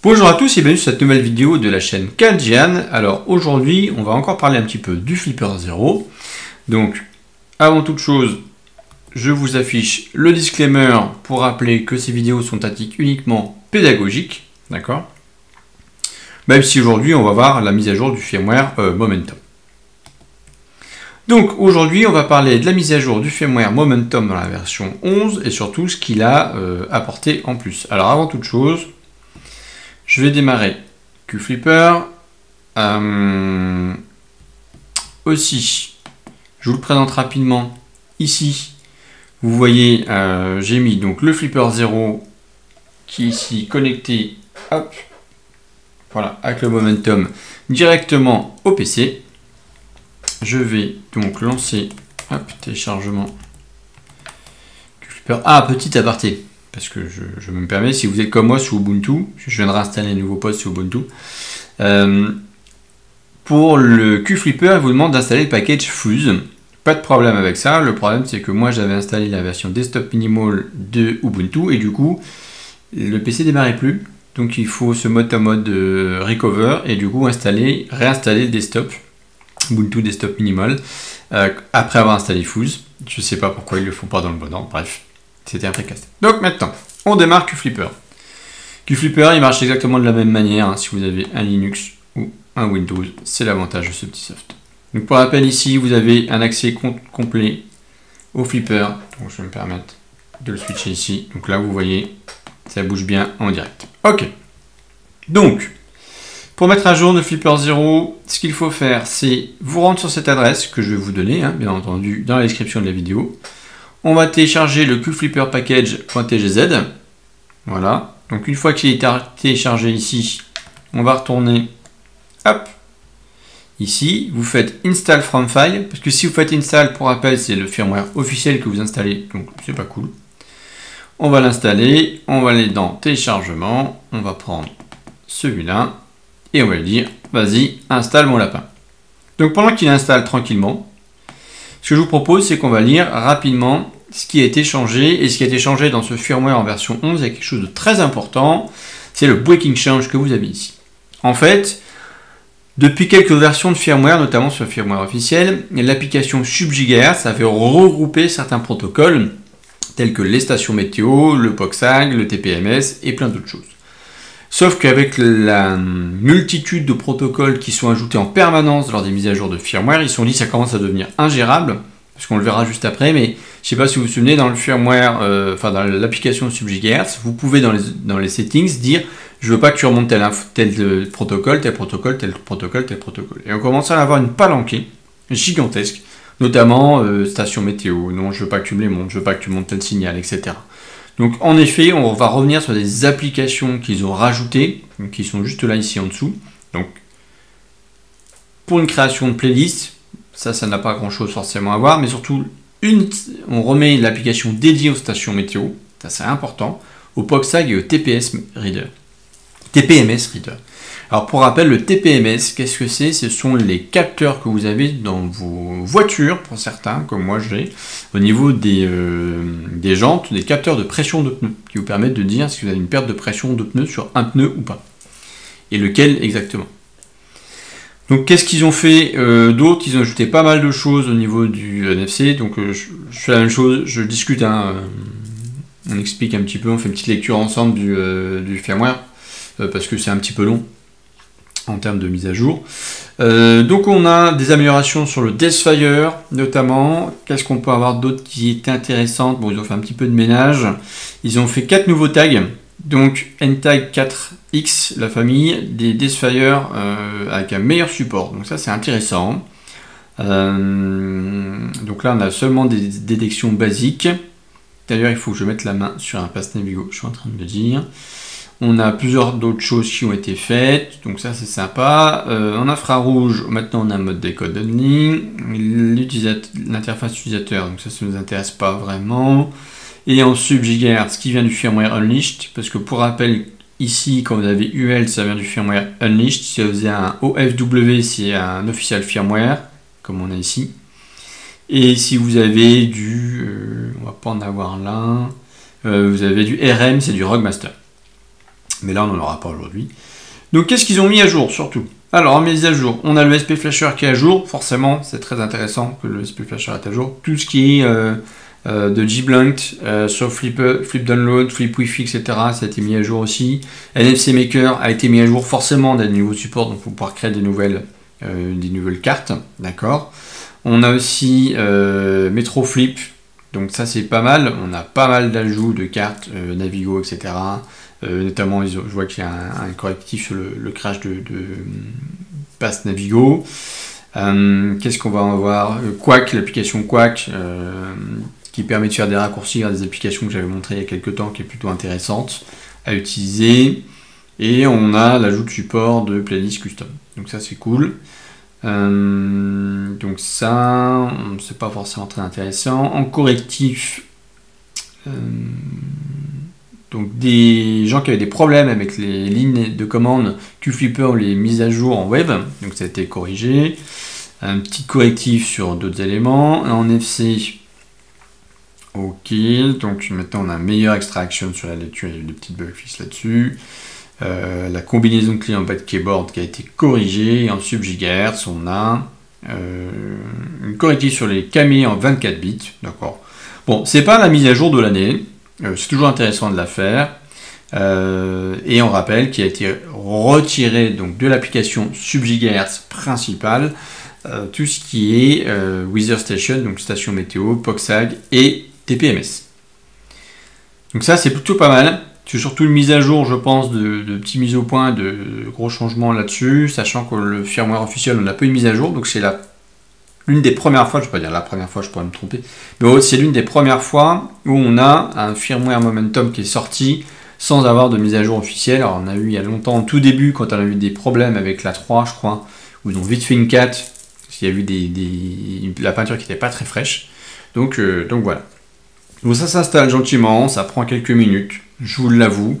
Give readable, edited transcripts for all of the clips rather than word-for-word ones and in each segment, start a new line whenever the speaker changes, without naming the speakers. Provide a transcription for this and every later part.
Bonjour à tous et bienvenue sur cette nouvelle vidéo de la chaîne Kaljian. Alors aujourd'hui, on va encore parler un petit peu du Flipper Zero. Donc, avant toute chose, je vous affiche le disclaimer pour rappeler que ces vidéos sont à titre uniquement pédagogique. D'accord? Même si aujourd'hui, on va voir la mise à jour du firmware Momentum. Donc aujourd'hui, on va parler de la mise à jour du firmware Momentum dans la version 11 et surtout ce qu'il a apporté en plus. Alors avant toute chose, je vais démarrer QFlipper. Aussi, je vous le présente rapidement. Ici, vous voyez, j'ai mis donc le Flipper Zero qui est ici connecté, hop, voilà, avec le Momentum directement au PC. Je vais donc lancer, hop, téléchargement QFlipper. Ah, petit aparté. Parce que je me permets, si vous êtes comme moi sous Ubuntu, je viens de réinstaller un nouveau poste sous Ubuntu, pour le QFlipper, il vous demande d'installer le package Fuse. Pas de problème avec ça, le problème c'est que moi j'avais installé la version Desktop Minimal de Ubuntu et du coup le PC ne démarrait plus. Donc il faut se mettre en mode recover et du coup réinstaller le desktop, Ubuntu Desktop Minimal, après avoir installé Fuse. Je ne sais pas pourquoi ils ne le font pas dans le bon ordre, bref. C'était un précast. Donc maintenant, on démarre QFlipper. QFlipper, il marche exactement de la même manière hein, si vous avez un Linux ou un Windows. C'est l'avantage de ce petit soft. Donc pour rappel, ici, vous avez un accès complet au Flipper. Donc je vais me permettre de le switcher ici. Donc là, vous voyez, ça bouge bien en direct. Ok. Donc, pour mettre à jour le Flipper Zero, ce qu'il faut faire, c'est vous rendre sur cette adresse que je vais vous donner, hein, bien entendu, dans la description de la vidéo. On va télécharger le QFlipper package.tgz. Voilà. Donc une fois qu'il est téléchargé ici, on va retourner. Hop. Ici, vous faites install from file. Parce que si vous faites install, pour rappel, c'est le firmware officiel que vous installez. Donc c'est pas cool. On va l'installer. On va aller dans téléchargement. On va prendre celui-là. Et on va lui dire, vas-y, installe mon lapin. Donc pendant qu'il installe tranquillement, ce que je vous propose, c'est qu'on va lire rapidement ce qui a été changé. Et ce qui a été changé dans ce firmware en version 11, il y a quelque chose de très important. C'est le breaking change que vous avez ici. En fait, depuis quelques versions de firmware, notamment sur le firmware officiel, l'application SubGigahertz avait regroupé certains protocoles, tels que les stations météo, le POXAG, le TPMS et plein d'autres choses. Sauf qu'avec la multitude de protocoles qui sont ajoutés en permanence lors des mises à jour de firmware, ils se sont dit que ça commence à devenir ingérable, parce qu'on le verra juste après, mais je ne sais pas si vous vous souvenez, dans le firmware, dans l'application SubGigahertz, vous pouvez dans les settings dire je ne veux pas que tu remontes tel protocole, tel protocole, tel protocole, tel protocole. Et on commence à avoir une palanquée gigantesque, notamment station météo, non je ne veux pas que tu me les montes, je ne veux pas que tu montes tel signal, etc. Donc en effet, on va revenir sur des applications qu'ils ont rajoutées, qui sont juste là ici en dessous. Donc pour une création de playlist, ça n'a pas grand chose forcément à voir, mais surtout on remet l'application dédiée aux stations météo, ça c'est important, au POXAG et au TPMS Reader. Alors pour rappel, le TPMS, qu'est-ce que c'est? Ce sont les capteurs que vous avez dans vos voitures, pour certains, comme moi j'ai, au niveau des jantes, des capteurs de pression de pneus, qui vous permettent de dire si vous avez une perte de pression de pneu sur un pneu ou pas. Et lequel exactement. Donc qu'est-ce qu'ils ont fait d'autre? Ils ont ajouté pas mal de choses au niveau du NFC, donc je fais la même chose, je discute, on explique un petit peu, on fait une petite lecture ensemble du firmware, parce que c'est un petit peu long en termes de mise à jour. Donc on a des améliorations sur le Deathfire notamment. Qu'est-ce qu'on peut avoir d'autre qui est intéressant? Bon, ils ont fait un petit peu de ménage. Ils ont fait 4 nouveaux tags. Donc NTag 4X, la famille, des Deathfire avec un meilleur support. Donc ça c'est intéressant. Donc là on a seulement des détections basiques. D'ailleurs il faut que je mette la main sur un pass Navigo, je suis en train de le dire. On a plusieurs d'autres choses qui ont été faites, donc ça c'est sympa. En infrarouge, maintenant on a un mode décode only, l'interface utilisateur, donc ça ne nous intéresse pas vraiment. Et en SubGigahertz, qui vient du firmware Unleashed, parce que pour rappel, ici quand vous avez UL, ça vient du firmware Unleashed. Si vous avez un OFW, c'est un official firmware, comme on a ici. Et si vous avez du, on va pas en avoir là, vous avez du RM, c'est du Rogue Master. Mais là, on n'en aura pas aujourd'hui. Donc, qu'est-ce qu'ils ont mis à jour, surtout? Alors, en mise à jour, on a le SP Flasher qui est à jour. Forcément, c'est très intéressant que le SP Flasher est à jour. Tout ce qui est de G-Blunt, sur Flip Download, Flip Wi-Fi, etc., ça a été mis à jour aussi. NFC Maker a été mis à jour. Forcément, on a des nouveaux supports, donc il faut pouvoir créer des nouvelles cartes. D'accord. On a aussi Metro Flip. Donc ça, c'est pas mal. On a pas mal d'ajouts de cartes, Navigo, etc., notamment, je vois qu'il y a un correctif sur le crash de Pass Navigo. Qu'est-ce qu'on va en voir? Quack, l'application Quack, qui permet de faire des raccourcis à des applications que j'avais montré il y a quelques temps, qui est plutôt intéressante à utiliser. Et on a l'ajout de support de playlist custom. Donc ça, c'est cool. Donc ça, c'est pas forcément très intéressant. En correctif, donc des gens qui avaient des problèmes avec les lignes de commande QFlipper ou les mises à jour en web, donc ça a été corrigé. Un petit correctif sur d'autres éléments. En FC, ok, donc maintenant on a une meilleure extraction sur la lecture, il y a eu des petites bugs fixes là-dessus. La combinaison de clés en bas de keyboard qui a été corrigée. Et en sub-gigahertz, on a une corrective sur les camés en 24 bits. D'accord. Bon, c'est pas la mise à jour de l'année. C'est toujours intéressant de la faire. Et on rappelle qu'il a été retiré donc, de l'application sub-gigahertz principale tout ce qui est Weather Station, donc station météo, POXAG et TPMS. Donc ça, c'est plutôt pas mal. C'est surtout une mise à jour, je pense, de petits mises au point, de gros changements là-dessus, sachant que le firmware officiel, on n'a pas eu mise à jour, donc c'est l'une des premières fois, je ne vais pas dire la première fois, je pourrais me tromper, mais c'est l'une des premières fois où on a un firmware Momentum qui est sorti sans avoir de mise à jour officielle. Alors on a eu il y a longtemps, au tout début, quand on a eu des problèmes avec la 3, je crois, où ils ont vite fait une 4, parce qu'il y a eu la peinture qui n'était pas très fraîche. Donc voilà. Donc ça s'installe gentiment, ça prend quelques minutes, je vous l'avoue.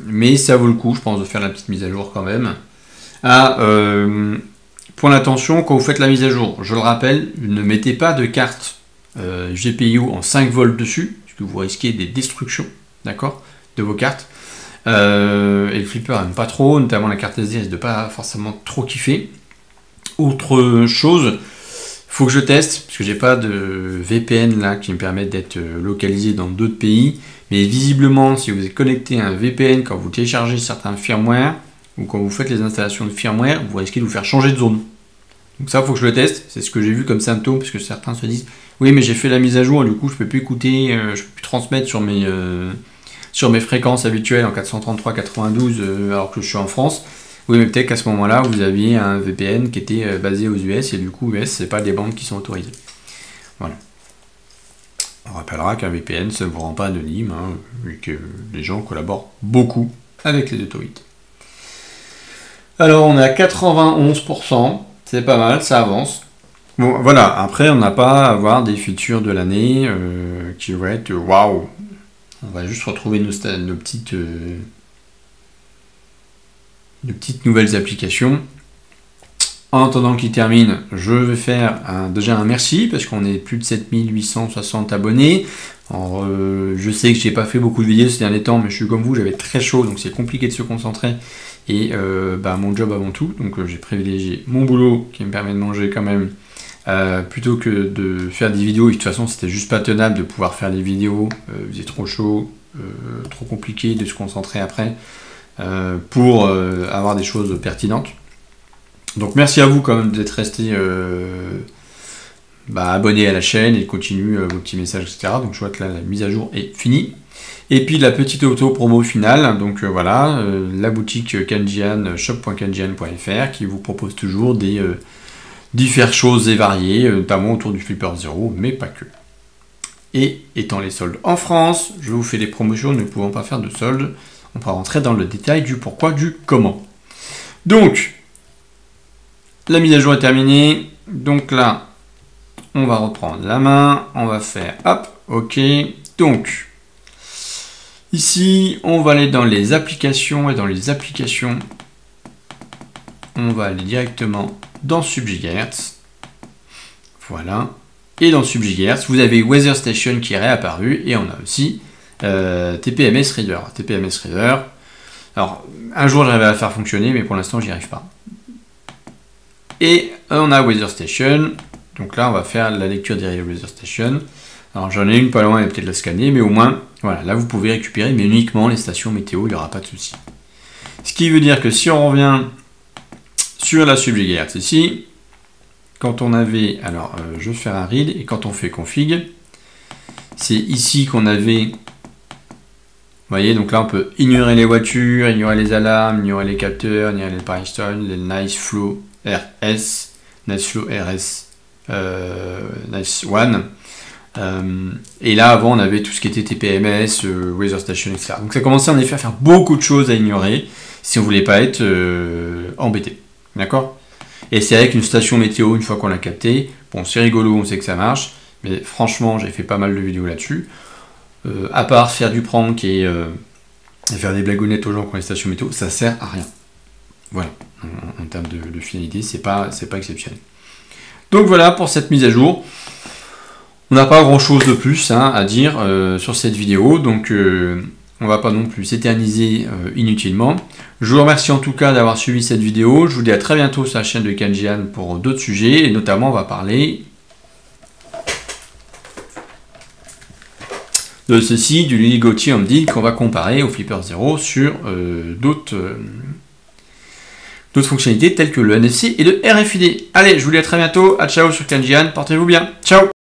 Mais ça vaut le coup, je pense, de faire la petite mise à jour quand même. Point d'attention, quand vous faites la mise à jour, je le rappelle, ne mettez pas de carte GPIO en 5 volts dessus, parce que vous risquez des destructions, d'accord, de vos cartes. Et le flipper n'aime pas trop, notamment la carte SD risque de pas forcément trop kiffer. Autre chose, faut que je teste, parce que j'ai pas de VPN là qui me permet d'être localisé dans d'autres pays. Mais visiblement, si vous êtes connecté à un VPN quand vous téléchargez certains firmware, ou quand vous faites les installations de firmware, vous risquez de vous faire changer de zone. Donc ça, il faut que je le teste. C'est ce que j'ai vu comme symptôme, parce que certains se disent « Oui, mais j'ai fait la mise à jour, et du coup, je peux plus écouter, je peux plus transmettre sur mes fréquences habituelles en 433-92 alors que je suis en France. » Oui, mais peut-être qu'à ce moment-là, vous aviez un VPN qui était basé aux US, et du coup, US, c'est pas des bandes qui sont autorisées. Voilà. On rappellera qu'un VPN, ça ne vous rend pas anonyme, hein, vu que les gens collaborent beaucoup avec les autorités. Alors, on est à 91%, c'est pas mal, ça avance. Bon, voilà, après, on n'a pas à avoir des features de l'année qui vont être waouh. On va juste retrouver nos petites nouvelles applications. En attendant qu'il termine, je vais faire déjà un merci, parce qu'on est plus de 7860 abonnés. Alors, je sais que j'ai pas fait beaucoup de vidéos ces derniers temps, mais je suis comme vous, j'avais très chaud, donc c'est compliqué de se concentrer. Et mon job avant tout, donc j'ai privilégié mon boulot, qui me permet de manger quand même, plutôt que de faire des vidéos. Et de toute façon, c'était juste pas tenable de pouvoir faire des vidéos, il faisait trop chaud, trop compliqué de se concentrer après. Pour avoir des choses pertinentes. Donc merci à vous quand même d'être resté abonné à la chaîne et continue vos petits messages, etc. Donc je vois que là la mise à jour est finie. Et puis la petite auto promo finale, donc voilà, la boutique Kanjian, shop.kanjian.fr, qui vous propose toujours des diverses choses et variées, notamment autour du Flipper Zero, mais pas que. Et étant les soldes en France, je vous fais des promotions, ne pouvant pas faire de soldes. On va rentrer dans le détail du pourquoi, du comment. Donc, la mise à jour est terminée. Donc là, on va reprendre la main. On va faire, hop, OK. Donc, ici, on va aller dans les applications. Et dans les applications, on va aller directement dans sub-gigahertz. Voilà. Et dans sub-gigahertz, vous avez Weather Station qui est réapparu. Et on a aussi TPMS Reader. TPMS Reader. Alors, un jour j'arriverai à la faire fonctionner, mais pour l'instant j'y arrive pas. Et on a Weather Station. Donc là, on va faire la lecture des Weather Station. Alors j'en ai une pas loin et peut-être la scanner, mais au moins, voilà, là vous pouvez récupérer, mais uniquement les stations météo, il n'y aura pas de souci. Ce qui veut dire que si on revient sur la subgigahertz ici, quand on avait, alors je vais faire un read, et quand on fait config, c'est ici qu'on avait, vous voyez, donc là on peut ignorer les voitures, ignorer les alarmes, ignorer les capteurs, ignorer les Firestone, les Nice Flow RS, Nice Flow RS, Nice One. Et là avant on avait tout ce qui était TPMS, Weather Station, etc. Donc ça commençait en effet à faire beaucoup de choses à ignorer si on voulait pas être embêté. D'accord? Et c'est avec une station météo une fois qu'on l'a capté. Bon, c'est rigolo, on sait que ça marche, mais franchement j'ai fait pas mal de vidéos là-dessus. À part faire du prank et faire des blagounettes aux gens qui ont les stations météo, ça sert à rien. Voilà, en termes de finalité, c'est pas exceptionnel. Donc voilà pour cette mise à jour. On n'a pas grand chose de plus à dire sur cette vidéo, donc on va pas non plus s'éterniser inutilement. Je vous remercie en tout cas d'avoir suivi cette vidéo. Je vous dis à très bientôt sur la chaîne de Kanjian pour d'autres sujets, et notamment on va parler de ceci, du Liligotium Deal qu'on va comparer au Flipper Zero sur d'autres fonctionnalités telles que le NFC et le RFID. Allez, je vous dis à très bientôt, à ciao sur Kanjian, portez-vous bien, ciao.